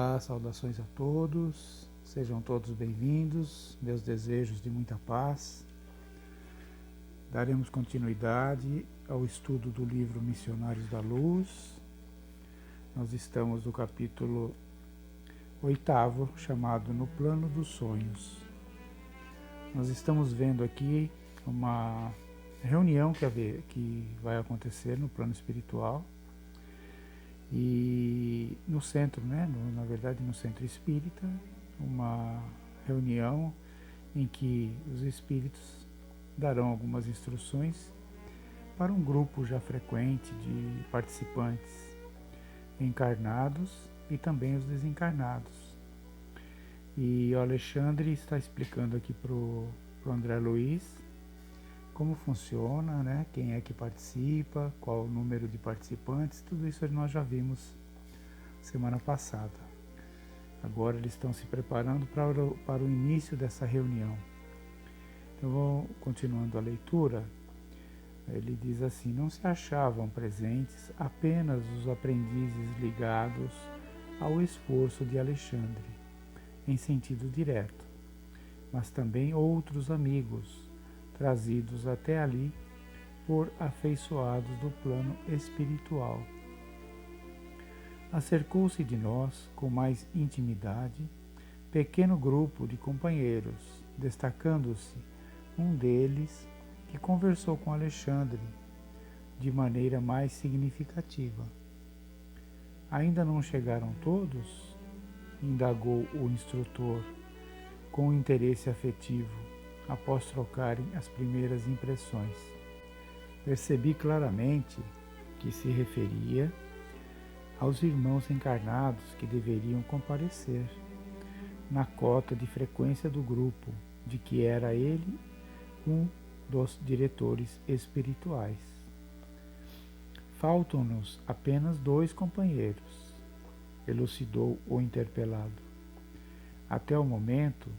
Olá, saudações a todos, sejam todos bem-vindos, meus desejos de muita paz. Daremos continuidade ao estudo do livro Missionários da Luz. Nós estamos no capítulo 8º, chamado No Plano dos Sonhos. Nós estamos vendo aqui uma reunião que vai acontecer no plano espiritual. E no centro, na verdade no centro espírita, uma reunião em que os espíritos darão algumas instruções para um grupo já frequente de participantes encarnados e também os desencarnados. E o Alexandre está explicando aqui para o André Luiz como funciona, quem é que participa, qual o número de participantes, tudo isso nós já vimos semana passada. Agora eles estão se preparando para o início dessa reunião. Então, continuando a leitura, ele diz assim: não se achavam presentes apenas os aprendizes ligados ao esforço de Alexandre, em sentido direto, mas também outros amigos, trazidos até ali por afeiçoados do plano espiritual. Acercou-se de nós com mais intimidade pequeno grupo de companheiros, destacando-se um deles que conversou com Alexandre de maneira mais significativa. Ainda não chegaram todos? Indagou o instrutor com interesse afetivo, após trocarem as primeiras impressões. Percebi claramente que se referia aos irmãos encarnados que deveriam comparecer, na cota de frequência do grupo, de que era ele um dos diretores espirituais. Faltam-nos apenas 2 companheiros, elucidou o interpelado. Até o momento,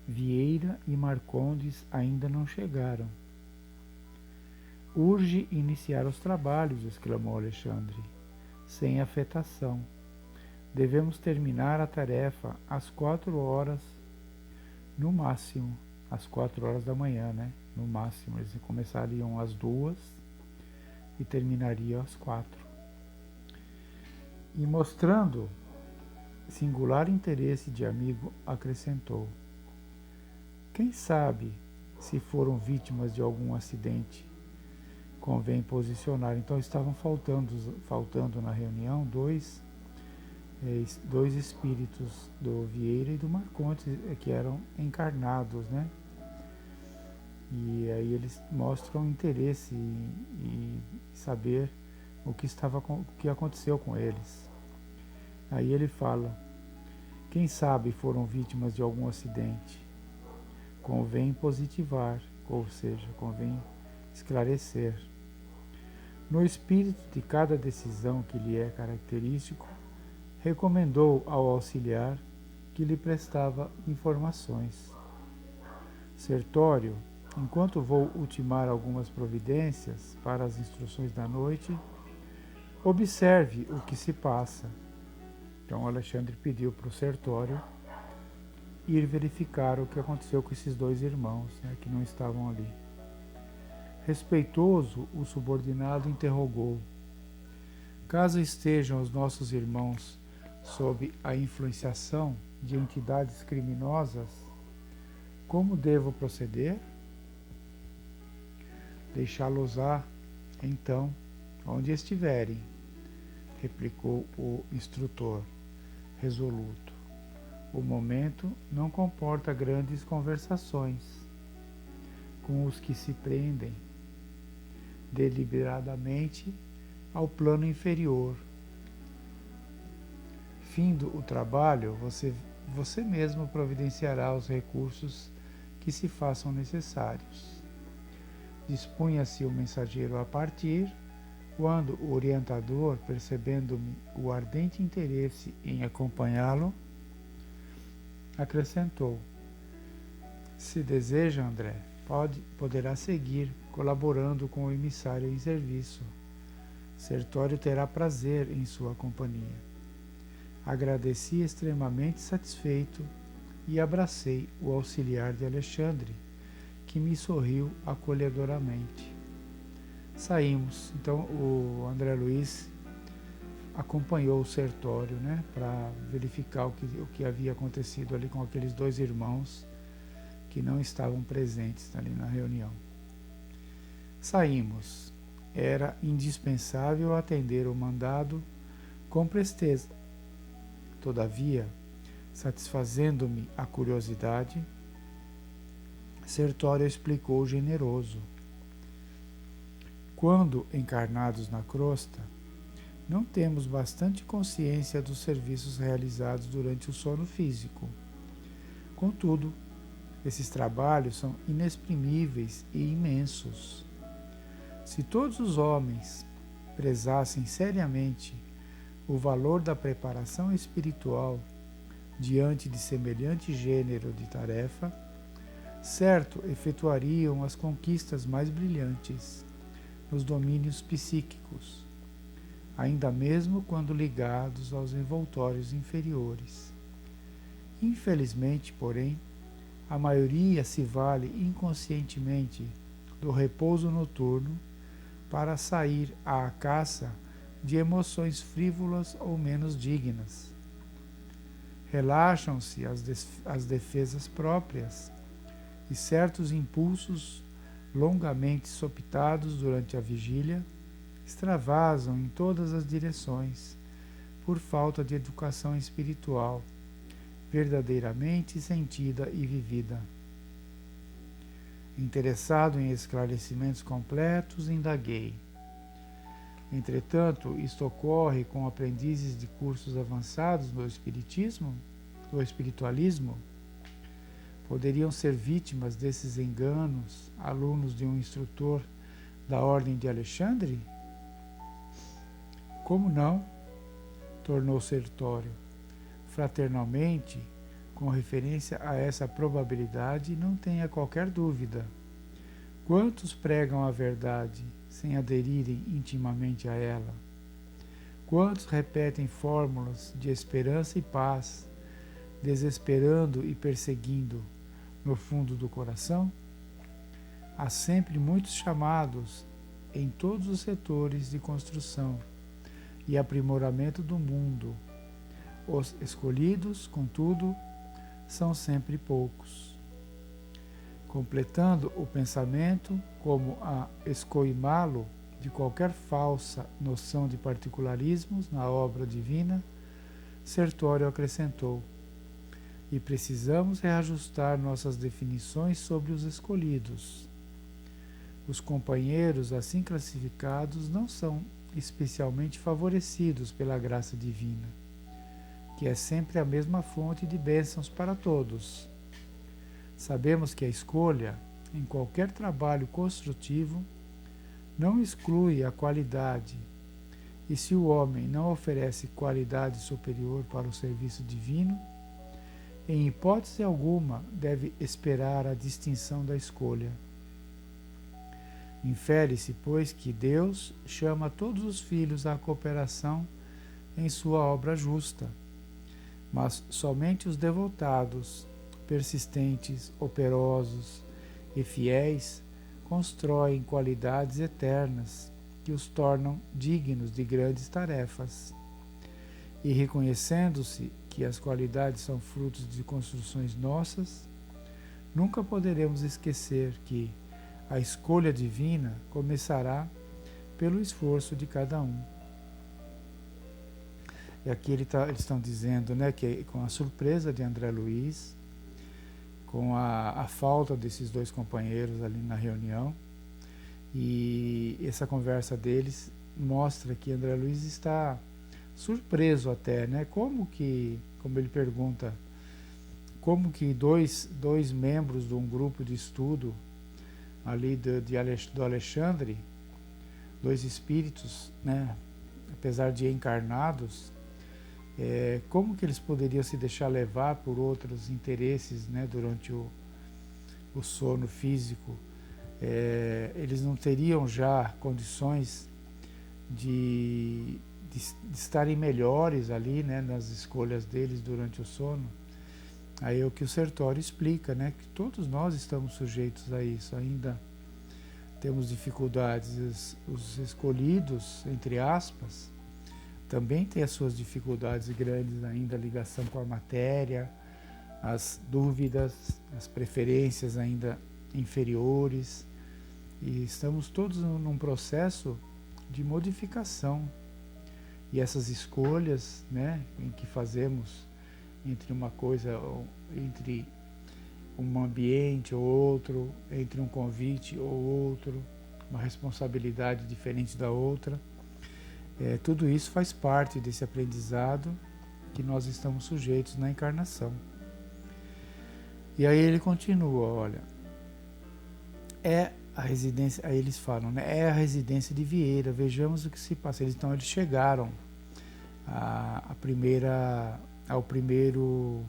Vieira e Marcondes ainda não chegaram. Urge iniciar os trabalhos, exclamou Alexandre, sem afetação. Devemos terminar a tarefa às 4 horas, no máximo, às 4 horas da manhã, no máximo. Eles começariam às 2 e terminariam às 4. E mostrando singular interesse de amigo, acrescentou: quem sabe se foram vítimas de algum acidente? Convém posicionar. Então estavam faltando na reunião dois espíritos, do Vieira e do Marcondes, que eram encarnados, E aí eles mostram interesse em saber o que aconteceu com eles. Aí ele fala: quem sabe foram vítimas de algum acidente? Convém positivar, ou seja, convém esclarecer. No espírito de cada decisão que lhe é característico, recomendou ao auxiliar que lhe prestava informações. Sertório, enquanto vou ultimar algumas providências para as instruções da noite, observe o que se passa. Então Alexandre pediu para o Sertório ir verificar o que aconteceu com esses 2 irmãos, que não estavam ali. Respeitoso, o subordinado interrogou: caso estejam os nossos irmãos sob a influenciação de entidades criminosas, como devo proceder? Deixá-los-á, então, onde estiverem, replicou o instrutor, resoluto. O momento não comporta grandes conversações com os que se prendem deliberadamente ao plano inferior. Findo o trabalho, você mesmo providenciará os recursos que se façam necessários. Dispunha-se o mensageiro a partir, quando o orientador, percebendo-me o ardente interesse em acompanhá-lo, acrescentou: se deseja, André, poderá seguir colaborando com o emissário em serviço. Sertório terá prazer em sua companhia. agradeci extremamente satisfeito e abracei o auxiliar de Alexandre, que me sorriu acolhedoramente. Saímos. Então o André Luiz acompanhou o Sertório, né, para verificar o que havia acontecido ali com aqueles dois irmãos que não estavam presentes ali na reunião. Saímos. Era indispensável atender o mandado com presteza. Todavia, satisfazendo-me a curiosidade, Sertório explicou generoso. Quando encarnados na crosta, não temos bastante consciência dos serviços realizados durante o sono físico. Contudo, esses trabalhos são inexprimíveis e imensos. Se todos os homens prezassem seriamente o valor da preparação espiritual diante de semelhante gênero de tarefa, certo efetuariam as conquistas mais brilhantes nos domínios psíquicos, ainda mesmo quando ligados aos envoltórios inferiores. Infelizmente, porém, a maioria se vale inconscientemente do repouso noturno para sair à caça de emoções frívolas ou menos dignas. Relaxam-se as defesas próprias e certos impulsos longamente sopitados durante a vigília extravasam em todas as direções por falta de educação espiritual verdadeiramente sentida e vivida. Interessado em esclarecimentos completos, indaguei. Entretanto, isto ocorre com aprendizes de cursos avançados do espiritualismo? Poderiam ser vítimas desses enganos alunos de um instrutor da Ordem de Alexandre? Como não? Tornou Sertório. Fraternalmente, com referência a essa probabilidade, não tenha qualquer dúvida. Quantos pregam a verdade sem aderirem intimamente a ela? Quantos repetem fórmulas de esperança e paz, desesperando e perseguindo no fundo do coração? Há sempre muitos chamados em todos os setores de construção e aprimoramento do mundo. Os escolhidos, contudo, são sempre poucos. Completando o pensamento, como a escoimá-lo de qualquer falsa noção de particularismos na obra divina, Sertório acrescentou: e precisamos reajustar nossas definições sobre os escolhidos. Os companheiros assim classificados não são especialmente favorecidos pela graça divina, que é sempre a mesma fonte de bênçãos para todos. Sabemos que a escolha, em qualquer trabalho construtivo, não exclui a qualidade, e se o homem não oferece qualidade superior para o serviço divino, em hipótese alguma deve esperar a distinção da escolha. Infere-se, pois, que Deus chama todos os filhos à cooperação em sua obra justa, mas somente os devotados, persistentes, operosos e fiéis constroem qualidades eternas que os tornam dignos de grandes tarefas. E reconhecendo-se que as qualidades são frutos de construções nossas, nunca poderemos esquecer que a escolha divina começará pelo esforço de cada um. E aqui eles estão dizendo, né, que com a surpresa de André Luiz, com a falta desses dois companheiros ali na reunião, e essa conversa deles mostra que André Luiz está surpreso até, né? Como ele pergunta, como que dois membros de um grupo de estudo ali do Alexandre, dois espíritos, né, apesar de encarnados, como que eles poderiam se deixar levar por outros interesses, né, durante o sono físico? Eles não teriam já condições de de estarem melhores ali, né, nas escolhas deles durante o sono. Aí é o que o Sertório explica, né, que todos nós estamos sujeitos a isso, ainda temos dificuldades. Os escolhidos, entre aspas, também têm as suas dificuldades grandes ainda, a ligação com a matéria, as dúvidas, as preferências ainda inferiores, e estamos todos num processo de modificação. E essas escolhas, né, em que fazemos entre uma coisa, entre um ambiente ou outro, entre um convite ou outro, uma responsabilidade diferente da outra, tudo isso faz parte desse aprendizado que nós estamos sujeitos na encarnação. E aí ele continua, olha, é a residência, aí eles falam, né, é a residência de Vieira, vejamos o que se passa. Então eles chegaram ao primeiro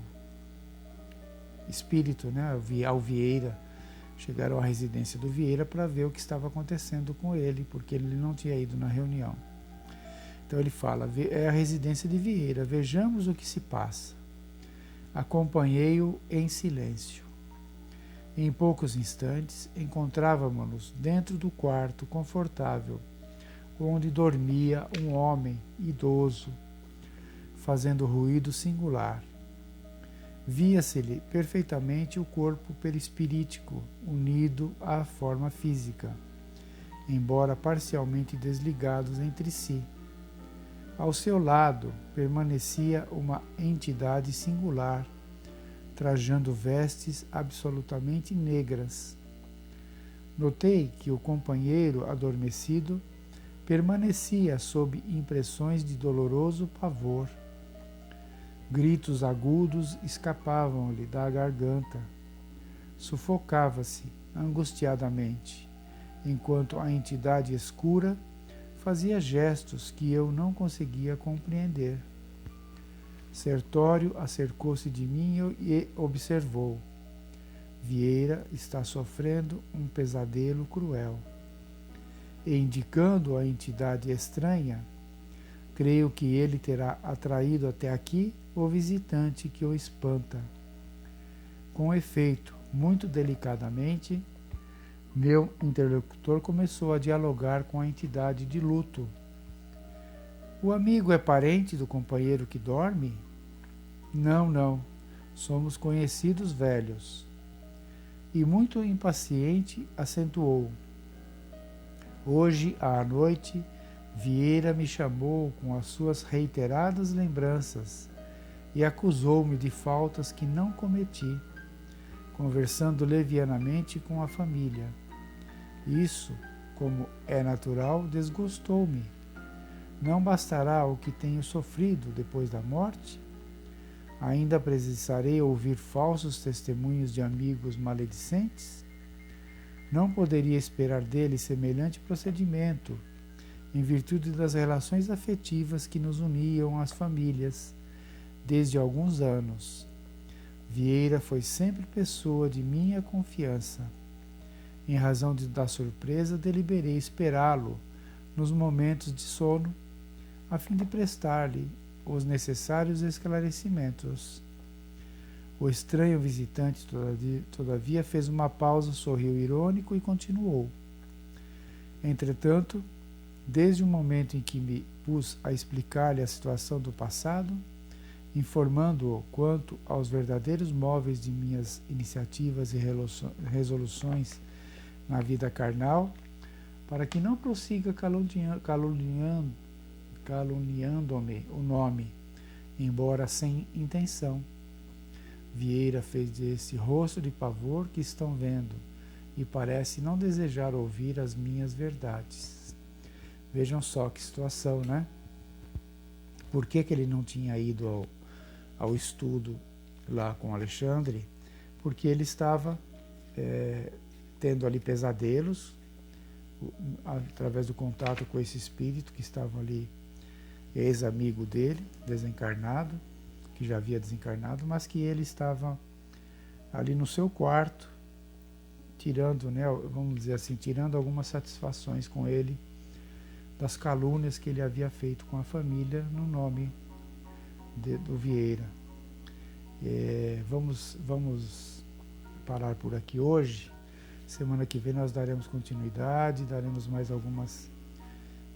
espírito, né, ao Vieira, chegaram à residência do Vieira para ver o que estava acontecendo com ele, porque ele não tinha ido na reunião. Então ele fala, é a residência de Vieira, vejamos o que se passa. Acompanhei-o em silêncio. Em poucos instantes, encontrávamos-nos dentro do quarto confortável, onde dormia um homem idoso, fazendo ruído singular. Via-se-lhe perfeitamente o corpo perispirítico, unido à forma física, embora parcialmente desligados entre si. Ao seu lado permanecia uma entidade singular, trajando vestes absolutamente negras. Notei que o companheiro adormecido permanecia sob impressões de doloroso pavor. Gritos agudos escapavam-lhe da garganta. Sufocava-se angustiadamente, enquanto a entidade escura fazia gestos que eu não conseguia compreender. Sertório acercou-se de mim e observou. Vieira está sofrendo um pesadelo cruel. E indicando a entidade estranha, creio que ele terá atraído até aqui o visitante que o espanta. Com efeito, muito delicadamente, meu interlocutor começou a dialogar com a entidade de luto. O amigo é parente do companheiro que dorme? Não, não. Somos conhecidos velhos. E muito impaciente acentuou. Hoje à noite, Vieira me chamou com as suas reiteradas lembranças e acusou-me de faltas que não cometi, conversando levianamente com a família. Isso, como é natural, desgostou-me. Não bastará o que tenho sofrido depois da morte? Ainda precisarei ouvir falsos testemunhos de amigos maledicentes? Não poderia esperar dele semelhante procedimento, em virtude das relações afetivas que nos uniam às famílias desde alguns anos. Vieira foi sempre pessoa de minha confiança. Em razão da surpresa, deliberei esperá-lo nos momentos de sono, a fim de prestar-lhe os necessários esclarecimentos. O estranho visitante, todavia, fez uma pausa, sorriu irônico e continuou. Entretanto, desde o momento em que me pus a explicar-lhe a situação do passado, informando-o quanto aos verdadeiros móveis de minhas iniciativas e resoluções na vida carnal, para que não prossiga caluniando-me o nome, embora sem intenção. Vieira fez desse rosto de pavor que estão vendo e parece não desejar ouvir as minhas verdades. Vejam só que situação, né? Por que ele não tinha ido ao estudo lá com Alexandre? Porque ele estava tendo ali pesadelos, através do contato com esse espírito que estava ali, ex-amigo dele, desencarnado, que já havia desencarnado, mas que ele estava ali no seu quarto, tirando, né, vamos dizer assim, tirando algumas satisfações com ele das calúnias que ele havia feito com a família no nome do Vieira. Vamos parar por aqui hoje. Semana que vem nós daremos continuidade, daremos mais algumas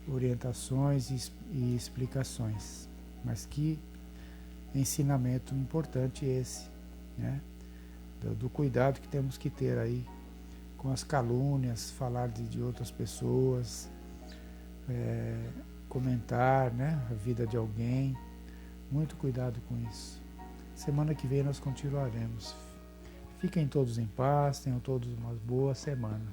orientações e explicações. Mas que ensinamento importante esse, né? Do cuidado que temos que ter aí com as calúnias, falar de outras pessoas, comentar, né, a vida de alguém. Muito cuidado com isso. Semana que vem nós continuaremos. Fiquem todos em paz, tenham todos uma boa semana.